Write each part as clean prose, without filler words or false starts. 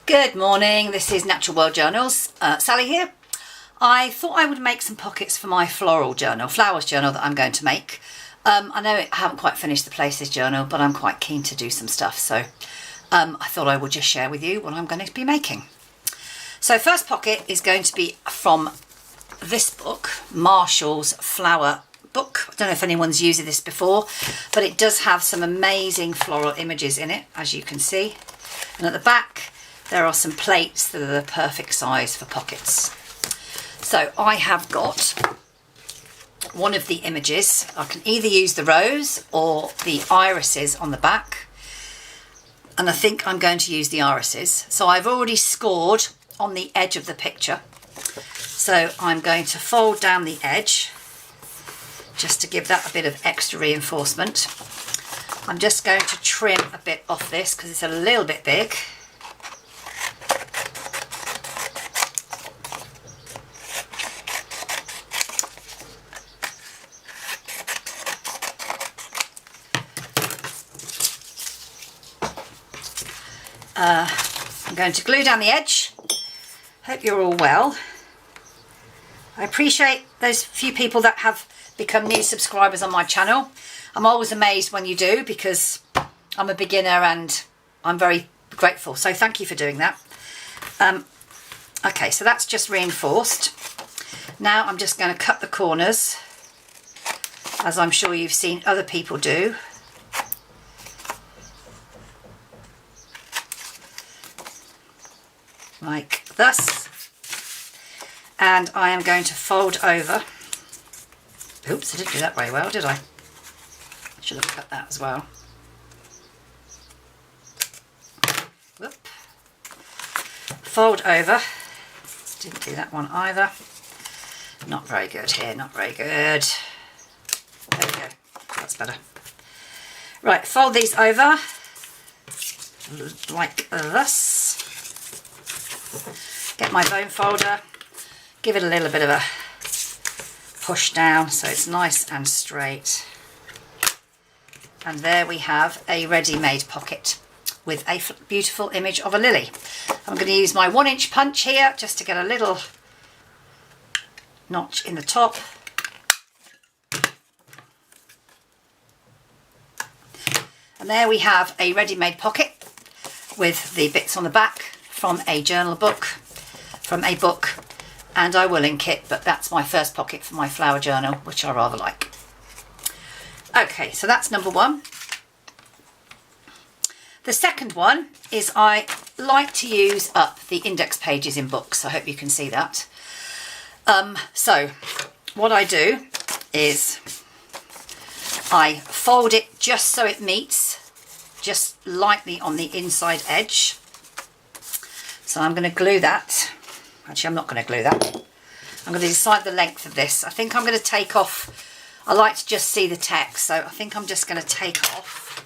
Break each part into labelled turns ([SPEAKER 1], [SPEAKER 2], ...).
[SPEAKER 1] Good morning, this is Natural World Journals, Sally here. I thought I would make some pockets for my flowers journal that I'm going to make. I know I haven't quite finished the Places journal, but I'm quite keen to do some stuff, so I thought I would just share with you what I'm going to be making. So first pocket is going to be from this book, Marshall's Flower book. I don't know if anyone's used this before, but it does have some amazing floral images in it, as you can see. And at the back there are some plates that are the perfect size for pockets. So I have got one of the images. I can either use the rose or the irises on the back, and I think I'm going to use the irises. So I've already scored on the edge of the picture, so I'm going to fold down the edge just to give that a bit of extra reinforcement. I'm just going to trim a bit off this because it's a little bit big. I'm going to glue down the edge. Hope you're all well. I appreciate those few people that have become new subscribers on my channel. I'm always amazed when you do, because I'm a beginner and I'm very grateful. So thank you for doing that. Okay, so that's just reinforced. Now I'm just going to cut the corners, as I'm sure you've seen other people do. Like this, and I am going to fold over. Oops, I didn't do that very well, did I? Should have cut that as well. Whoop. Fold over. Didn't do that one either. Not very good here, not very good. There we go, that's better. Right, fold these over like this. Get my bone folder, give it a little bit of a push down so it's nice and straight. And there we have a ready-made pocket with a beautiful image of a lily. I'm going to use my 1-inch punch here just to get a little notch in the top. And there we have a ready-made pocket with the bits on the back from a journal book, from a book, and I will link it, but that's my first pocket for my flower journal, which I rather like. Okay, so that's number one. The second one is I like to use up the index pages in books. I hope you can see that. So what I do is I fold it just so it meets just lightly on the inside edge. So I'm going to glue that. Actually, I'm not going to glue that. I'm going to decide the length of this. I think I'm going to take off, I like to just see the text, so I think I'm just going to take off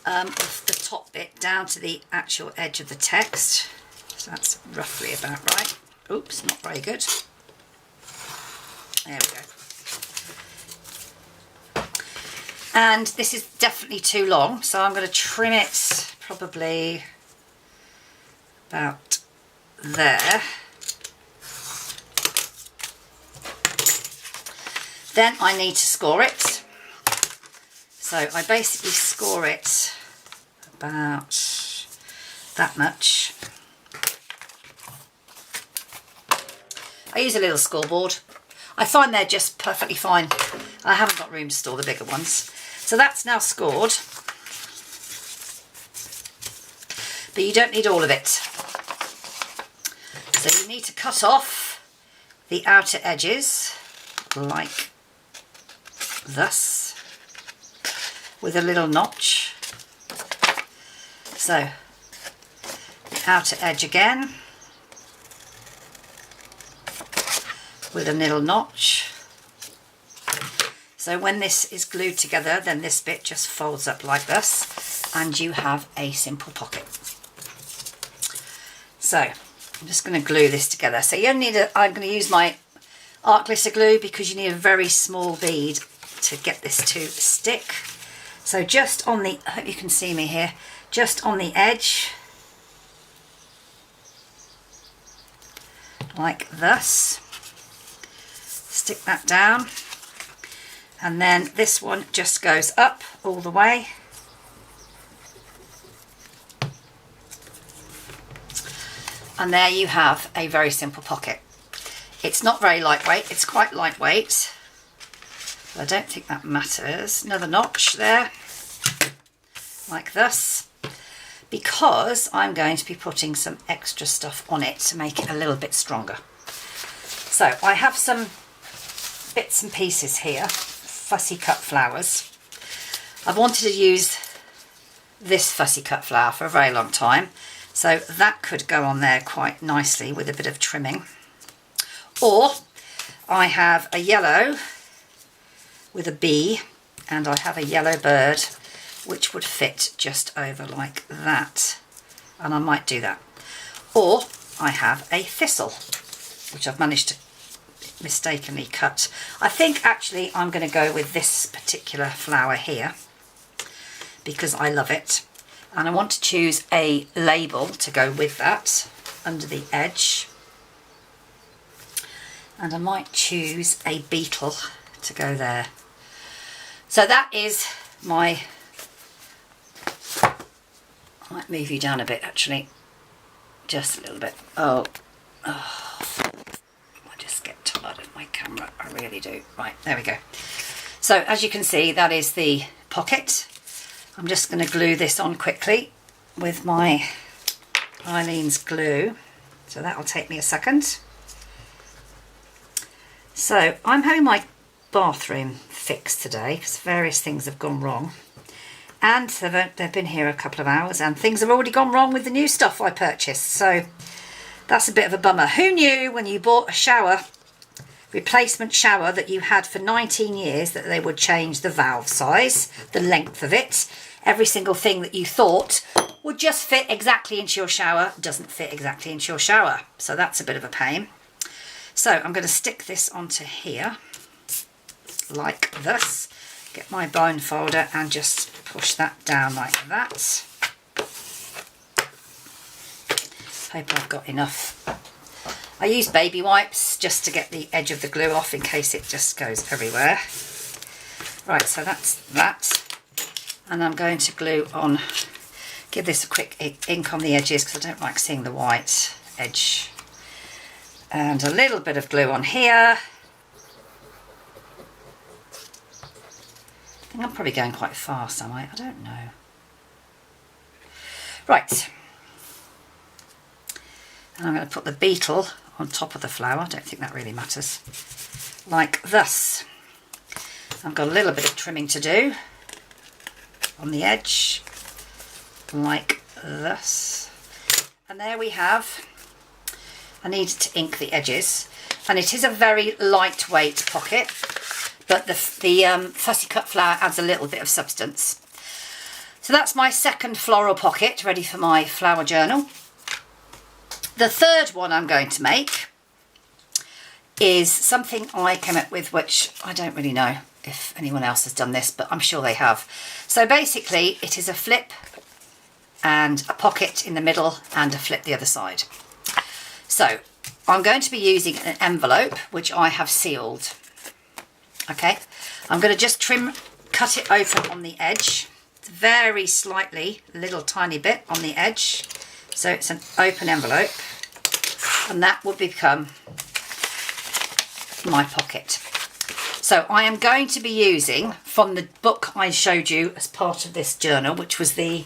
[SPEAKER 1] the top bit down to the actual edge of the text. So that's roughly about right. Oops, not very good. There we go. And this is definitely too long, so I'm going to trim it probably about there. Then I need to score it. So I basically score it about that much. I use a little scoreboard. I find they're just perfectly fine. I haven't got room to store the bigger ones. So that's now scored. But you don't need all of it. So you need to cut off the outer edges like this with a little notch. So the outer edge again with a little notch. So when this is glued together, then this bit just folds up like this and you have a simple pocket. So I'm just going to glue this together. So you only need I'm going to use my art glitter glue because you need a very small bead to get this to stick. So just on the, I hope you can see me here, just on the edge like this. Stick that down. And then this one just goes up all the way. And there you have a very simple pocket. It's not very lightweight, it's quite lightweight. But I don't think that matters. Another notch there, like this, because I'm going to be putting some extra stuff on it to make it a little bit stronger. So I have some bits and pieces here, fussy cut flowers. I've wanted to use this fussy cut flower for a very long time, so that could go on there quite nicely with a bit of trimming. Or I have a yellow with a bee, and I have a yellow bird which would fit just over like that, and I might do that. Or I have a thistle which I've managed to mistakenly cut. I think actually I'm going to go with this particular flower here because I love it, and I want to choose a label to go with that under the edge, and I might choose a beetle to go there. So that is my, I might move you down a bit actually, just a little bit. Oh, I just get tired of my camera, I really do. Right, there we go. So as you can see, that is the pocket. I'm just going to glue this on quickly with my Eileen's glue, so that will take me a second. So I'm having my bathroom fixed today because various things have gone wrong, and they've been here a couple of hours and things have already gone wrong with the new stuff I purchased, so that's a bit of a bummer. Who knew when you bought a shower, replacement shower that you had for 19 years, that they would change the valve size, the length of it, every single thing that you thought would just fit exactly into your shower doesn't fit exactly into your shower, so that's a bit of a pain. So I'm going to stick this onto here like this, get my bone folder and just push that down like that. Hope I've got enough. I use baby wipes just to get the edge of the glue off in case it just goes everywhere. Right, so that's that, and I'm going to glue on, give this a quick ink on the edges because I don't like seeing the white edge, and a little bit of glue on here. I think I'm probably going quite fast, am I? I don't know. Right. And I'm going to put the beetle on top of the flower. I don't think that really matters. Like this. I've got a little bit of trimming to do on the edge. Like this. And there we have. I needed to ink the edges. And it is a very lightweight pocket, but the fussy cut flower adds a little bit of substance. So that's my second floral pocket ready for my flower journal. The third one I'm going to make is something I came up with, which I don't really know if anyone else has done this, but I'm sure they have. So basically it is a flip and a pocket in the middle and a flip the other side. So I'm going to be using an envelope which I have sealed. Okay, I'm going to just cut it open on the edge, very slightly, a little tiny bit on the edge, so it's an open envelope, and that will become my pocket. So I am going to be using from the book I showed you as part of this journal, which was the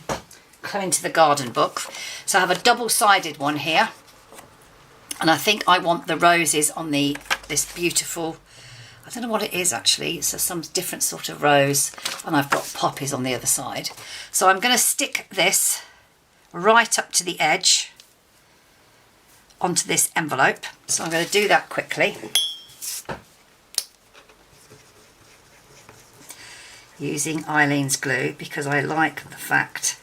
[SPEAKER 1] Come Into the Garden book. So I have a double-sided one here, and I think I want the roses on this beautiful, I don't know what it is actually, it's some different sort of rose, and I've got poppies on the other side. So I'm going to stick this right up to the edge onto this envelope. So I'm going to do that quickly using Eileen's glue because I like the fact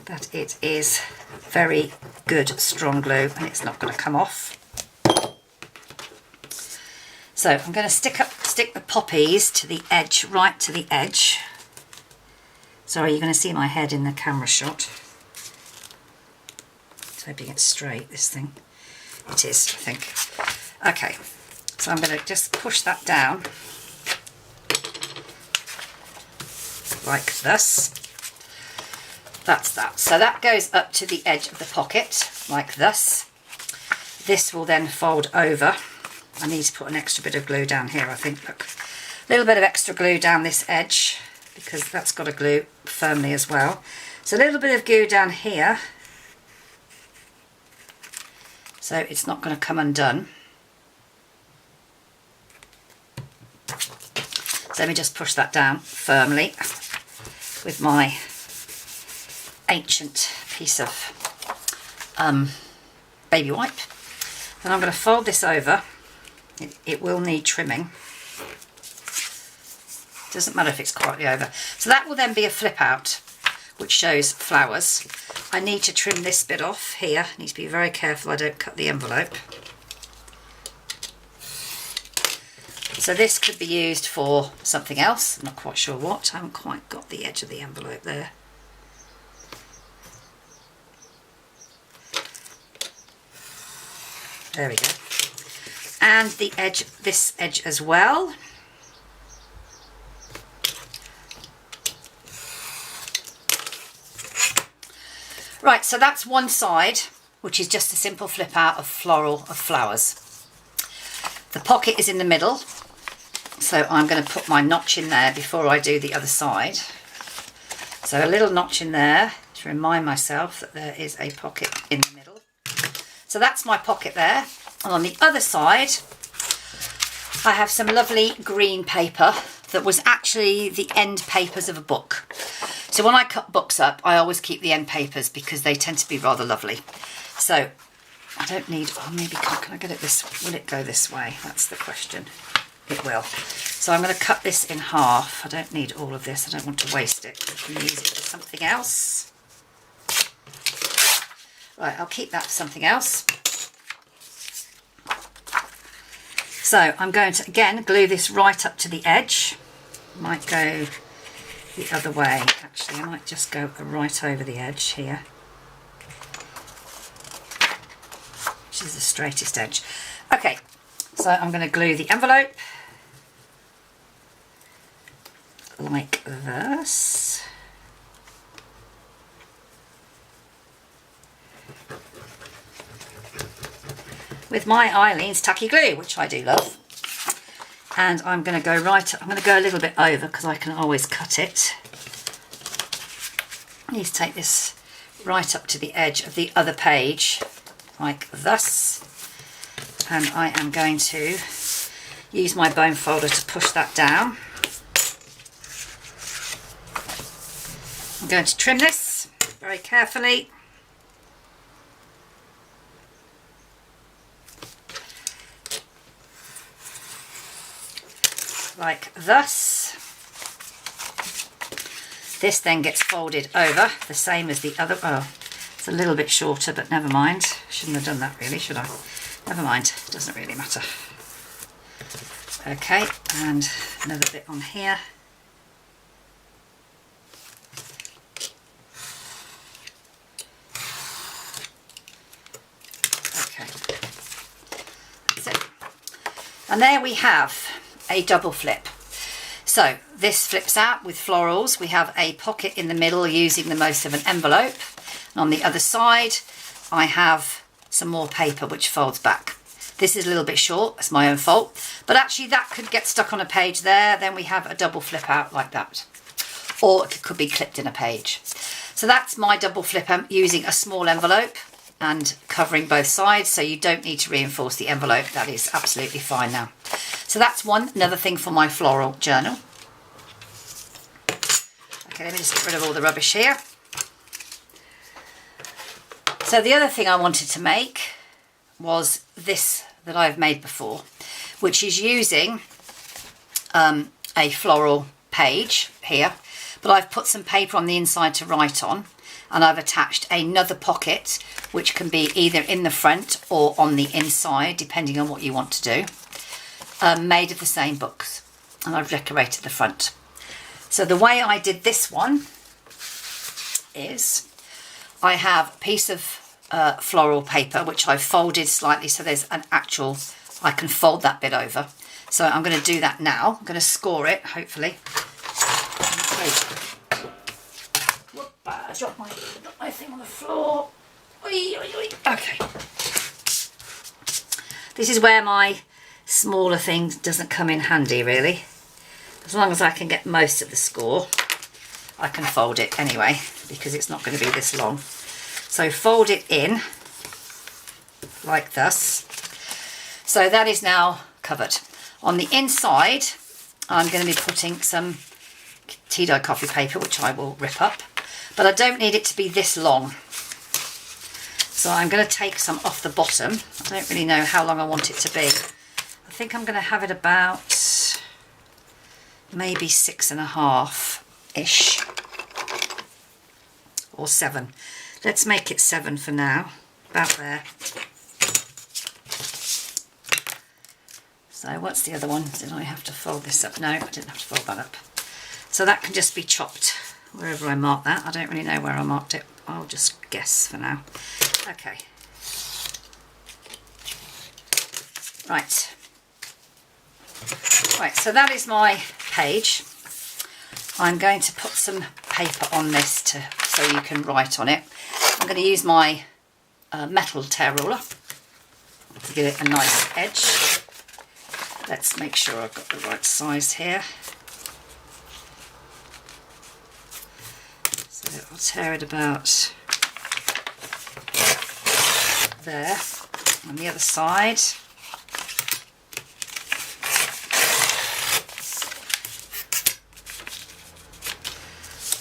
[SPEAKER 1] that it is very good strong glue and it's not going to come off. So I'm going to stick the poppies to the edge, right to the edge. Sorry, you're going to see my head in the camera shot. Just hoping it's straight, this thing. It is, I think. Okay, so I'm going to just push that down like this. That's that. So that goes up to the edge of the pocket like this. This will then fold over. I need to put an extra bit of glue down here, I think. Look, a little bit of extra glue down this edge because that's got to glue firmly as well. So a little bit of glue down here, so it's not going to come undone. So let me just push that down firmly with my ancient piece of baby wipe. Then I'm going to fold this over. It will need trimming. Doesn't matter if it's quietly over. So that will then be a flip out, which shows flowers. I need to trim this bit off here. I need to be very careful I don't cut the envelope. So this could be used for something else. I'm not quite sure what. I haven't quite got the edge of the envelope there. There we go. And the edge, this edge as well. Right, so that's one side, which is just a simple flip out of floral of flowers. The pocket is in the middle, so I'm going to put my notch in there before I do the other side. So a little notch in there to remind myself that there is a pocket in the middle. So that's my pocket there. And on the other side, I have some lovely green paper that was actually the end papers of a book. So when I cut books up, I always keep the end papers because they tend to be rather lovely. So I don't need, oh maybe, can I get it this, will it go this way? That's the question. It will. So I'm going to cut this in half. I don't need all of this. I don't want to waste it. I can use it for something else. Right, I'll keep that for something else. So I'm going to, again, glue this right up to the edge. Might go the other way, actually. I might just go right over the edge here, which is the straightest edge. Okay, so I'm going to glue the envelope like this. With my Eileen's tacky glue, which I do love. And I'm going to go right, I'm going to go a little bit over because I can always cut it. I need to take this right up to the edge of the other page, like this. And I am going to use my bone folder to push that down. I'm going to trim this very carefully. Like this. This then gets folded over, the same as the other. Oh, it's a little bit shorter, but never mind. Shouldn't have done that really, should I? Never mind, it doesn't really matter. Okay, and another bit on here. Okay, that's it. And there we have a double flip. So this flips out with florals. We have a pocket in the middle using the most of an envelope. And on the other side, I have some more paper which folds back. This is a little bit short, that's my own fault. But actually that could get stuck on a page there. Then we have a double flip out like that. Or it could be clipped in a page. So that's my double flip using a small envelope and covering both sides, so you don't need to reinforce the envelope. That is absolutely fine now. So that's one, another thing for my floral journal. Okay, let me just get rid of all the rubbish here. So the other thing I wanted to make was this that I've made before, which is using a floral page here, but I've put some paper on the inside to write on, and I've attached another pocket which can be either in the front or on the inside depending on what you want to do, made of the same books, and I've decorated the front. So the way I did this one is I have a piece of floral paper, which I've folded slightly so there's an actual, I can fold that bit over. So I'm going to do that now. I'm going to score it, hopefully. Whoop, I dropped my thing on the floor. Okay. This is where my smaller thing doesn't come in handy, really. As long as I can get most of the score, I can fold it anyway, because it's not going to be this long. So fold it in like this. So that is now covered. On the inside, I'm going to be putting some tea dye coffee paper, which I will rip up, but I don't need it to be this long. So I'm going to take some off the bottom. I don't really know how long I want it to be. I think I'm going to have it about maybe 6.5-ish or 7. Let's make it 7 for now, about there. So what's the other one? Did I have to fold this up? No, I didn't have to fold that up. So that can just be chopped wherever I mark that. I don't really know where I marked it. I'll just guess for now. Okay. Right. Right, so that is my page. I'm going to put some paper on this so you can write on it. I'm going to use my metal tear ruler to give it a nice edge. Let's make sure I've got the right size here. So I'll tear it about there. On the other side.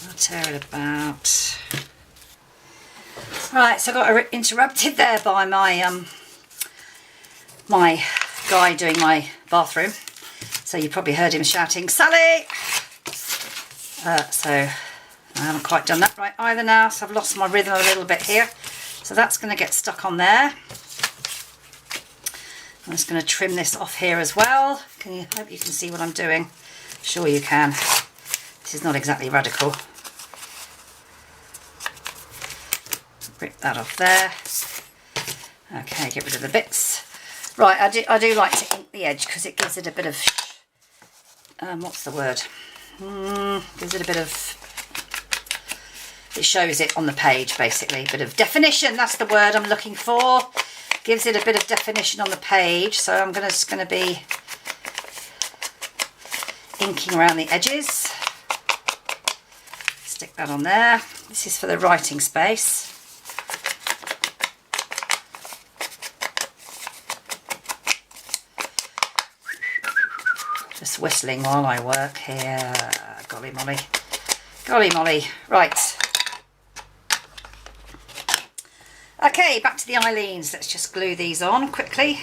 [SPEAKER 1] I'll tear it about. Right, so I got interrupted there by my my guy doing my bathroom. So you probably heard him shouting, "Sally!" So I haven't quite done that right either now, so I've lost my rhythm a little bit here. So that's going to get stuck on there. I'm just going to trim this off here as well. Hope you can see what I'm doing. Sure you can. This is not exactly radical. Rip that off there. Okay, get rid of the bits. Right, I do like to ink the edge because it gives it a bit of, what's the word? Gives it a bit of, it shows it on the page basically, a bit of definition, that's the word I'm looking for. Gives it a bit of definition on the page, so I'm just going to be inking around the edges. Stick that on there. This is for the writing space. Just whistling while I work here. Golly molly. Golly molly. Right. Okay, back to the Eileens. Let's just glue these on quickly.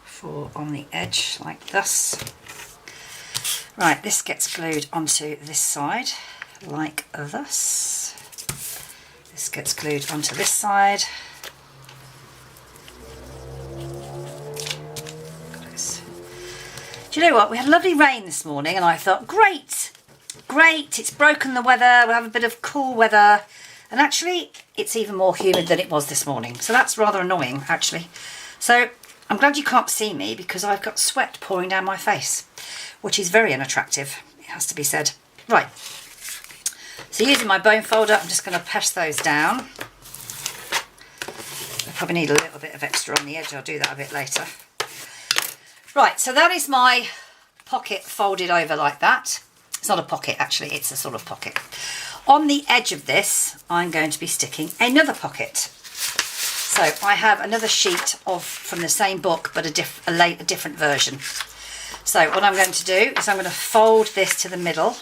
[SPEAKER 1] For on the edge like this. Right, this gets glued onto this side like this. This gets glued onto this side. Do you know what? We had lovely rain this morning and I thought, great, it's broken the weather, we'll have a bit of cool weather. And actually, it's even more humid than it was this morning. So that's rather annoying, actually. So I'm glad you can't see me because I've got sweat pouring down my face, which is very unattractive, it has to be said. Right, so using my bone folder, I'm just going to press those down. I probably need a little bit of extra on the edge, I'll do that a bit later. Right, so that is my pocket folded over like that. It's not a pocket, actually, it's a sort of pocket. On the edge of this, I'm going to be sticking another pocket. So I have another sheet from the same book, but a different version. So what I'm going to do is I'm going to fold this to the middle,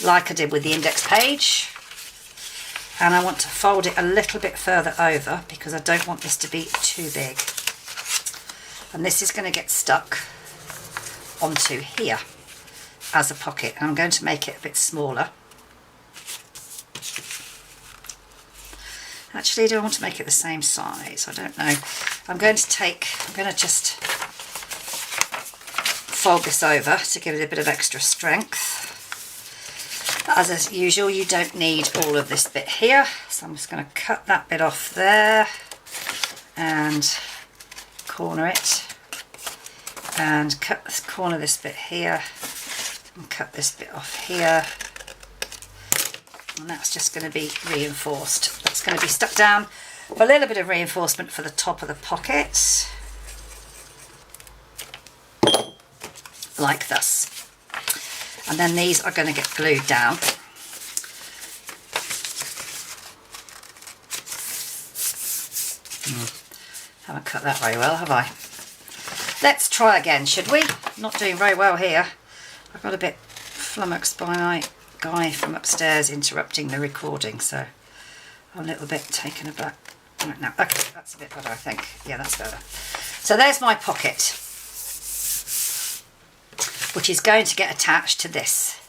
[SPEAKER 1] like I did with the index page. And I want to fold it a little bit further over because I don't want this to be too big. And this is going to get stuck onto here as a pocket. And I'm going to make it a bit smaller. Actually, do I want to make it the same size? I don't know. I'm going to just fold this over to give it a bit of extra strength. As usual, you don't need all of this bit here, so I'm just going to cut that bit off there and corner it, and corner this bit here and cut this bit off here, and that's just going to be reinforced. That's going to be stuck down for a little bit of reinforcement for the top of the pocket, like this. And then these are going to get glued down. Haven't cut that very well, have I? Let's try again, should we? Not doing very well here. I got a bit flummoxed by my guy from upstairs interrupting the recording, so I'm a little bit taken aback. Right now, okay, that's a bit better, I think. Yeah, that's better. So there's my pocket, which is going to get attached to this.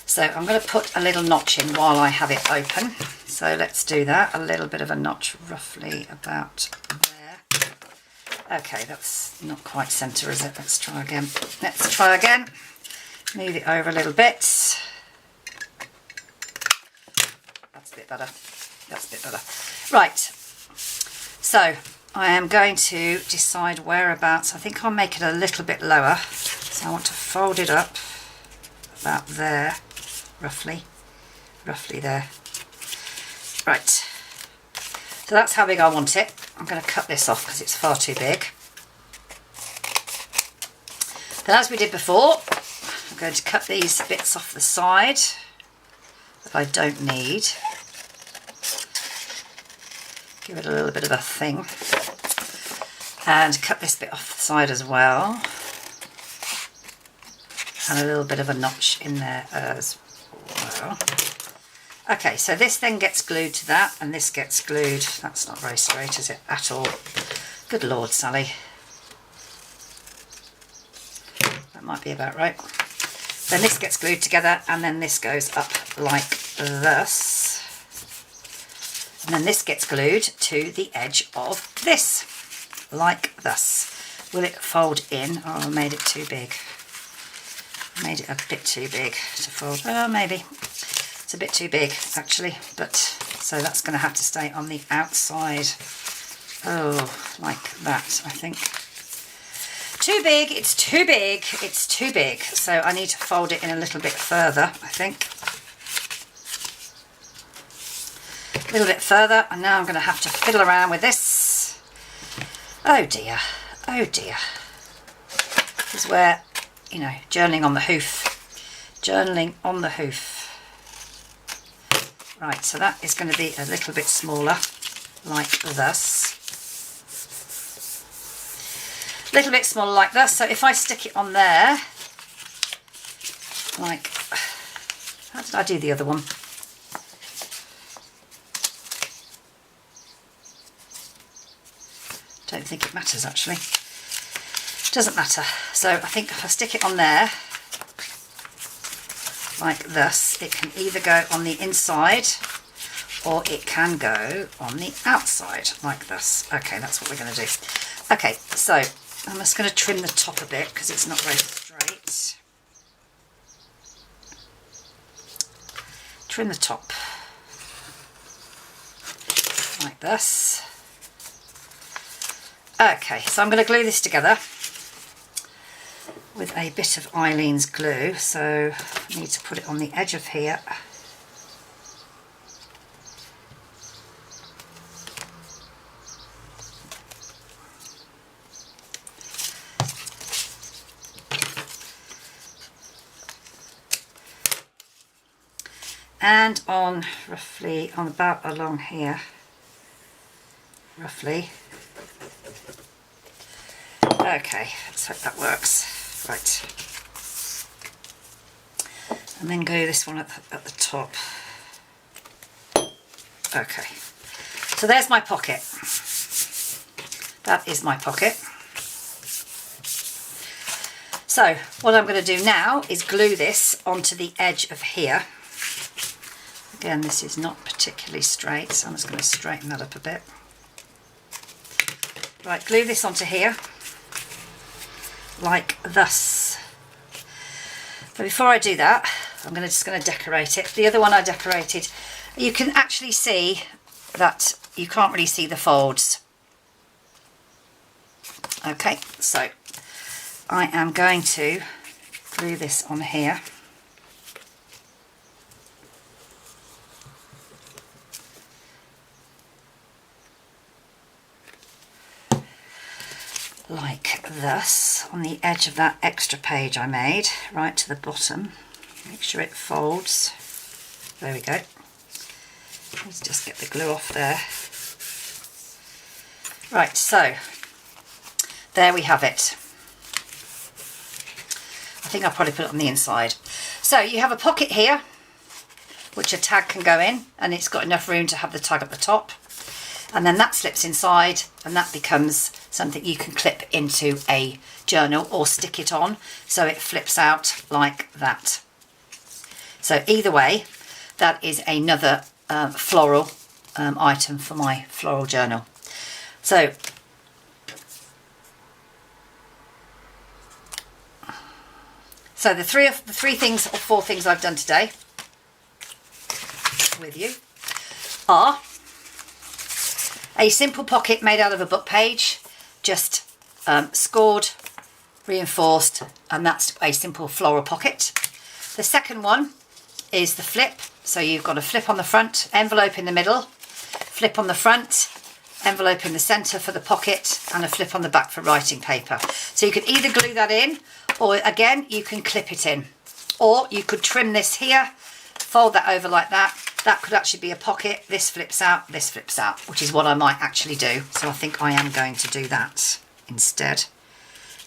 [SPEAKER 1] So I'm going to put a little notch in while I have it open. So let's do that. A little bit of a notch, roughly about there. Okay, that's not quite centre, is it? Let's try again. Let's try again. Move it over a little bit. That's a bit better. That's a bit better. Right. So I am going to decide whereabouts. I think I'll make it a little bit lower. So I want to fold it up about there, roughly there. Right, so that's how big I want it. I'm going to cut this off because it's far too big. Then, as we did before, I'm going to cut these bits off the side that I don't need. Give it a little bit of a thing. And cut this bit off the side as well. And a little bit of a notch in there as well. Okay, so this then gets glued to that, and this gets glued. That's not very straight, is it, at all? Good Lord, Sally. That might be about right. Then this gets glued together, and then this goes up like this. And then this gets glued to the edge of this, like this. Will it fold in? Oh, I made it too big. Made it a bit too big to fold. Oh, maybe. It's a bit too big, actually. But so that's going to have to stay on the outside. Oh, like that, I think. Too big. It's too big. It's too big. So I need to fold it in a little bit further, I think. A little bit further. And now I'm going to have to fiddle around with this. Oh, dear. Oh, dear. This is where, you know, journaling on the hoof. Journaling on the hoof. Right, so that is going to be a little bit smaller, like this. A little bit smaller like this. So if I stick it on there, like, how did I do the other one? Don't think it matters, actually. Doesn't matter. So I think if I stick it on there like this, it can either go on the inside or it can go on the outside like this. Okay, that's what we're going to do. Okay, so I'm just going to trim the top a bit because it's not very straight. Trim the top like this. Okay, so I'm going to glue this together with a bit of Eileen's glue, so I need to put it on the edge of here. And on roughly, on about along here, roughly. Okay, let's hope that works. Right, and then glue this one at the top. Okay, so there's my pocket. That is my pocket. So what I'm going to do now is glue this onto the edge of here. Again, this is not particularly straight, so I'm just going to straighten that up a bit. Right, glue this onto here. like thus. But before I do that, I'm just going to decorate it. The other one I decorated, you can actually see that you can't really see the folds. Okay, so I am going to glue this on here. Like this, on the edge of that extra page I made, right to the bottom. Make sure it folds. There we go. Let's just get the glue off there. Right, so there we have it. I think I'll probably put it on the inside. So you have a pocket here, which a tag can go in, and it's got enough room to have the tag at the top. And then that slips inside, and that becomes something you can clip into a journal or stick it on so it flips out like that. So either way, that is another floral item for my floral journal. So the three things or four things I've done today with you are a simple pocket made out of a book page, just scored, reinforced, and that's a simple floral pocket. The second one is the flip. So you've got a flip on the front, envelope in the middle, flip on the front, envelope in the centre for the pocket, and a flip on the back for writing paper. So you can either glue that in, or again, you can clip it in. Or you could trim this here, fold that over like that. That could actually be a pocket. This flips out, which is what I might actually do. So I think I am going to do that instead.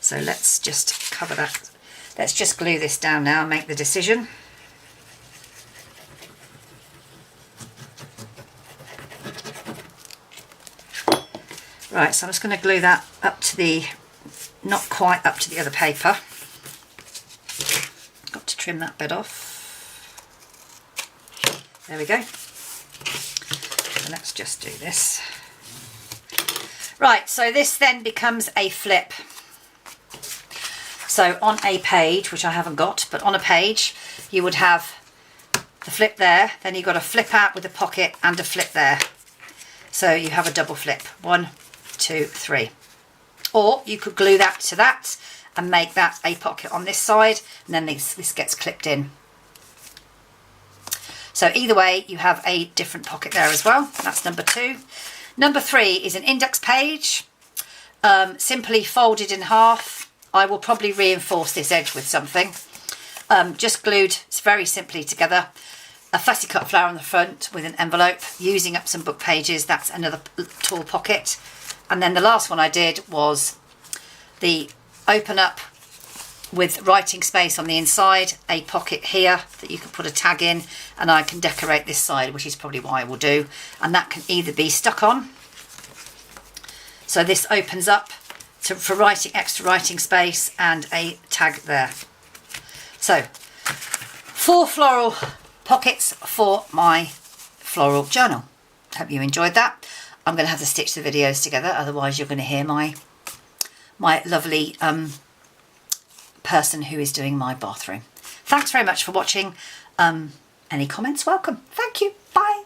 [SPEAKER 1] So let's just cover that. Let's just glue this down now and make the decision. Right, so I'm just going to glue that up to the, not quite up to the other paper. Got to trim that bit off. There we go. So let's just do this. Right, so this then becomes a flip. So on a page, which I haven't got, but on a page, you would have the flip there, then you've got a flip out with a pocket and a flip there. So you have a double flip. 1, 2, 3. Or you could glue that to that and make that a pocket on this side, and then this gets clipped in. So either way, you have a different pocket there as well. That's number 2. Number 3 is an index page, simply folded in half. I will probably reinforce this edge with something. Just glued very simply together. A fussy cut flower on the front with an envelope, using up some book pages. That's another tall pocket. And then the last one I did was the open up with writing space on the inside, a pocket here that you can put a tag in, and I can decorate this side, which is probably what I will do. And that can either be stuck on, so this opens up for writing, extra writing space, and a tag there. So 4 floral pockets for my floral journal. Hope you enjoyed that. I'm going to have to stitch the videos together, otherwise you're going to hear my lovely person who is doing my bathroom. Thanks very much for watching. Any comments? Welcome. Thank you. Bye.